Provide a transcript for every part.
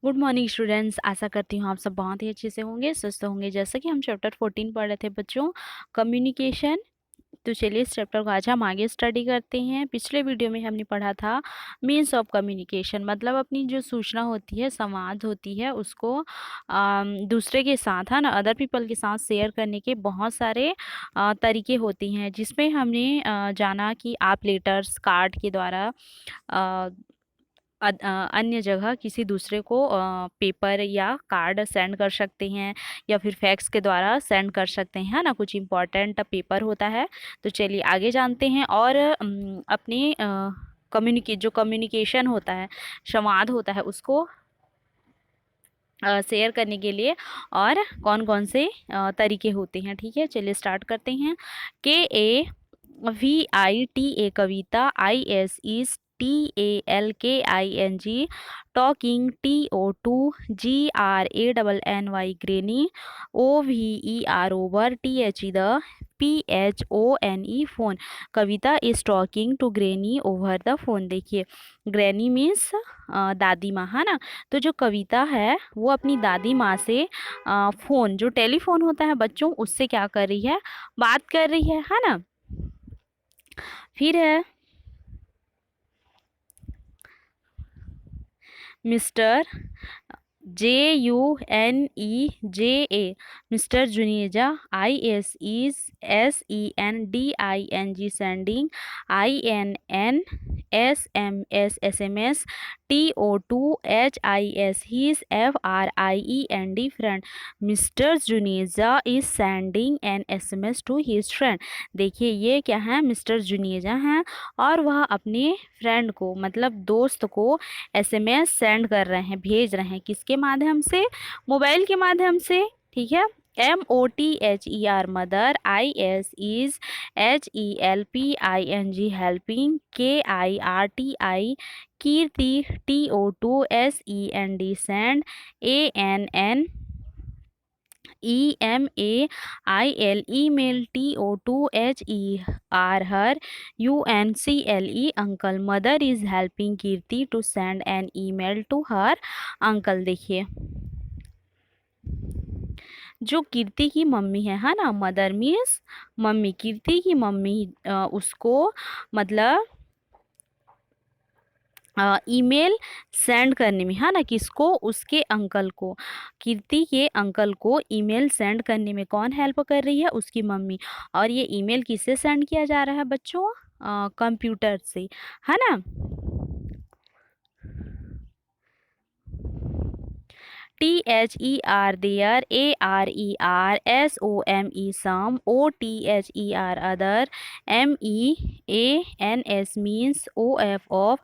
Good morning students. आशा करती हूँ आप सब बहुत ही अच्छे से होंगे, स्वस्थ होंगे। जैसा कि हम चैप्टर 14 पढ़ रहे थे बच्चों, कम्युनिकेशन। तो चलिए इस चैप्टर को आज हम आगे स्टडी करते हैं। पिछले वीडियो में हमने पढ़ा था मीन्स ऑफ कम्युनिकेशन, मतलब अपनी जो सूचना होती है, संवाद होती है, उसको दूसरे के साथ, है ना, अदर पीपल के साथ शेयर करने के बहुत सारे तरीके होते हैं, जिसमें हमने जाना कि आप लेटर्स, कार्ड के द्वारा अन्य जगह किसी दूसरे को पेपर या कार्ड सेंड कर सकते हैं, या फिर फैक्स के द्वारा सेंड कर सकते हैं, है ना। कुछ इम्पोर्टेंट पेपर होता है। तो चलिए आगे जानते हैं। और अपने जो कम्युनिकेशन होता है, संवाद होता है, उसको शेयर करने के लिए और कौन कौन से तरीके होते हैं। ठीक है, चलिए स्टार्ट करते हैं। KAVITA Kavita, ISESTALKING talking, TO2GRANNY granny, OVER THE the, PHONE phone. Kavita is talking to granny over the phone. देखिए, ग्रैनी मीन्स दादी माँ, है ना। तो जो कविता है वो अपनी दादी माँ से फोन, जो टेलीफोन होता है बच्चों, उससे क्या कर रही है, बात कर रही है ना। फिर है mister JUNEJA, mister Juneja, ISESENDING sending, INNSMS TO2HIS his, FRIEND friend. Mister Juneja is sending an SMS to his friend. देखिए ये क्या है, मिस्टर जुनेजा हैं और वह अपने फ्रेंड को, मतलब दोस्त को SMS सेंड कर रहे हैं, भेज रहे हैं। किसके माध्यम से, मोबाइल के माध्यम से। ठीक है। MOTHER mother, ISES HELPING helping, KIRTI Kirti, TO2SEND send, ANNEMAIL email, TO2HER her, UNCLE uncle. Mother is helping Kirti to send an email to her uncle. देखिए, जो कीर्ति की मम्मी है ना, मदर मीन्स मम्मी, कीर्ति की मम्मी उसको, मतलब ईमेल सेंड करने में, है ना, किसको, उसके अंकल को, कीर्ति के अंकल को ईमेल सेंड करने में कौन हेल्प कर रही है, उसकी मम्मी। और ये ईमेल किससे सेंड किया जा रहा है बच्चों, कंप्यूटर से, है ना। THER there, ARER, SOME, OTHER other, MEANS means of,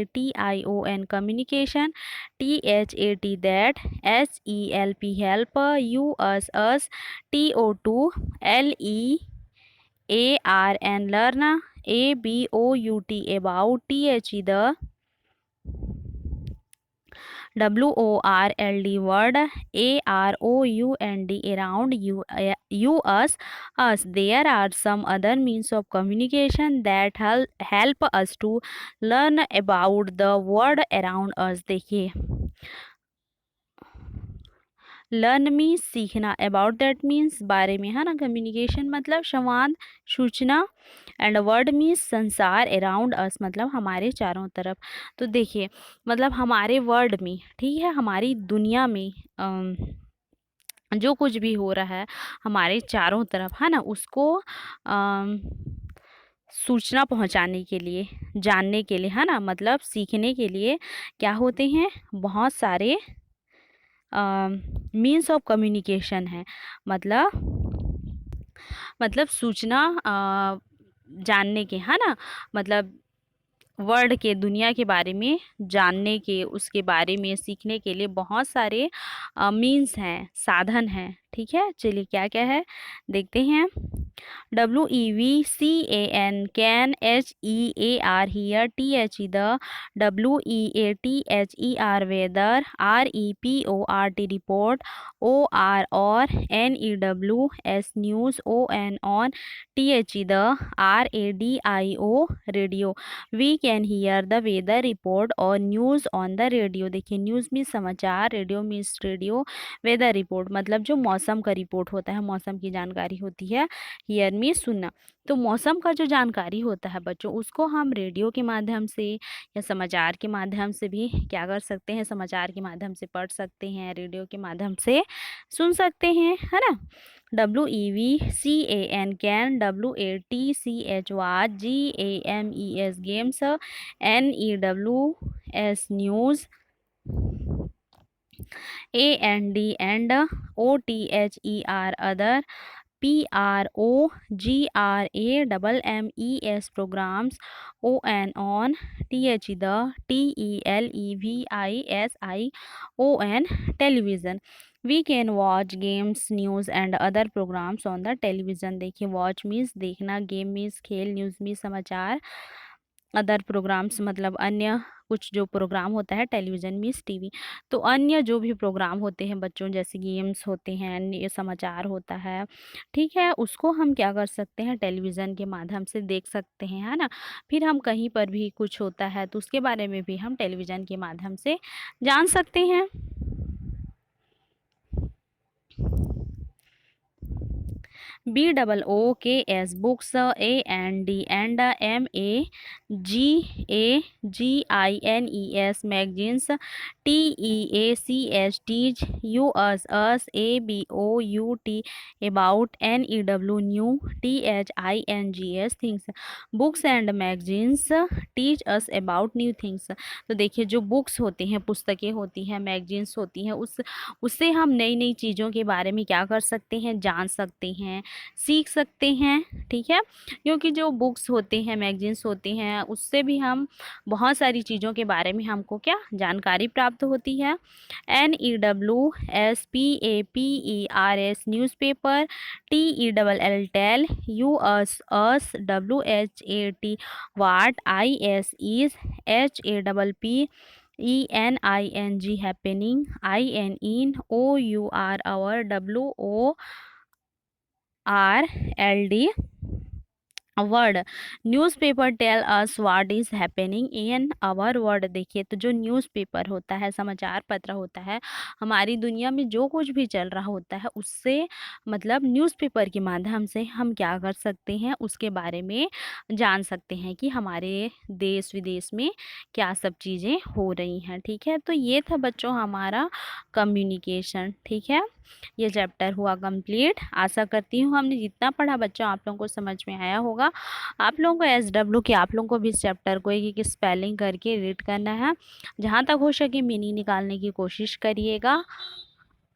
COMMUNICATION communication, THAT that, HELP help, US TO2 LEARN learn, ABOUT about, THE the, WORLD word, AROUND around, us. There are some other means of communication that help us to learn about the world around us। देखिए, learn means सीखना, about that means बारे में, है ना। Communication मतलब संवाद, सूचना, and word means संसार, अराउंड अस मतलब हमारे चारों तरफ। तो देखिए, मतलब हमारे वर्ल्ड में, ठीक है, हमारी दुनिया में जो कुछ भी हो रहा है हमारे चारों तरफ, है ना, उसको सूचना पहुंचाने के लिए, जानने के लिए, है ना, मतलब सीखने के लिए क्या होते हैं, बहुत सारे मीन्स ऑफ कम्युनिकेशन है। मतलब सूचना जानने के, है ना, मतलब वर्ल्ड के, दुनिया के बारे में जानने के, उसके बारे में सीखने के लिए बहुत सारे मीन्स हैं, साधन हैं। ठीक है, चलिए क्या क्या है देखते हैं। WEVCAN can, HEAR here, THE WEATHER weather, REPORT report, OR or NEWS news, on THE the RADIO radio. We can hear the weather report or news on the radio। देखिए न्यूज़ मीन्स समाचार, radio means radio, weather report मतलब जो मौसम का report होता है, मौसम की जानकारी होती है। हियर मीन्स सुनना। तो मौसम का जो जानकारी होता है बच्चों, उसको हम रेडियो के माध्यम से या समाचार के माध्यम से भी क्या कर सकते हैं, समाचार के माध्यम से पढ़ सकते हैं, रेडियो के माध्यम से सुन सकते हैं, है ना। WEVCAN can, WATCH watch, GAMES games, NEWS news, and OTHER other, PROGRAMMES programs, on THE the TELEVISION television। We can watch games, news and other programs on the television। देखिए वॉच मीन्स देखना, game means खेल, news means समाचार, other programmes मतलब अन्य कुछ जो programme होता है, टेलीविज़न मीन्स टीवी। तो अन्य जो भी प्रोग्राम होते हैं बच्चों, जैसे गेम्स होते हैं, ये समाचार होता है, ठीक है, उसको हम क्या कर सकते हैं, टेलीविज़न के माध्यम से देख सकते हैं, है ना। फिर हम कहीं पर भी कुछ होता है तो उसके बारे में भी हम टेलीविज़न के माध्यम से जान सकते हैं। BOOKS books, AND MAGAZINES magazines, TEACH teach, US ABOUT about, NEW new, THINGS things। Books and magazines teach us about new things. तो देखिए जो बुक्स होती हैं, पुस्तकें होती हैं, मैगजीन्स होती हैं, उससे हम नई नई चीज़ों के बारे में क्या कर सकते हैं, जान सकते हैं, सीख सकते हैं, ठीक है। क्योंकि जो बुक्स होते हैं, मैगजीन्स होती हैं, उससे भी हम बहुत सारी चीज़ों के बारे में हमको क्या जानकारी प्राप्त होती है। NEWSPAPERS newspaper, TELL tell, US WHAT what, IS HAPPENING happening, IN OUR WORLD world. Newspaper tell us what is happening in our world. देखिए तो जो न्यूज़पेपर होता है, समाचार पत्र होता है, हमारी दुनिया में जो कुछ भी चल रहा होता है, उससे मतलब न्यूज़पेपर के माध्यम से हम क्या कर सकते हैं, उसके बारे में जान सकते हैं कि हमारे देश विदेश में क्या सब चीज़ें हो रही हैं, ठीक है। तो ये था बच्चों हमारा कम्युनिकेशन, ठीक है। ये चैप्टर हुआ कंप्लीट। आशा करती हूँ हमने जितना पढ़ा बच्चों आप लोगों को समझ में आया होगा। आप लोगों को SW के आप लोगों को भी इस चैप्टर को एक स्पेलिंग करके रीड करना है, जहाँ तक हो सके मीनिंग निकालने की कोशिश करिएगा,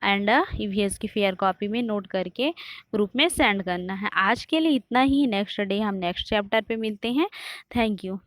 एंड EVS की फेयर कॉपी में नोट करके ग्रुप में सेंड करना है। आज के लिए इतना ही, नेक्स्ट डे हम नेक्स्ट चैप्टर पे मिलते हैं। Thank you.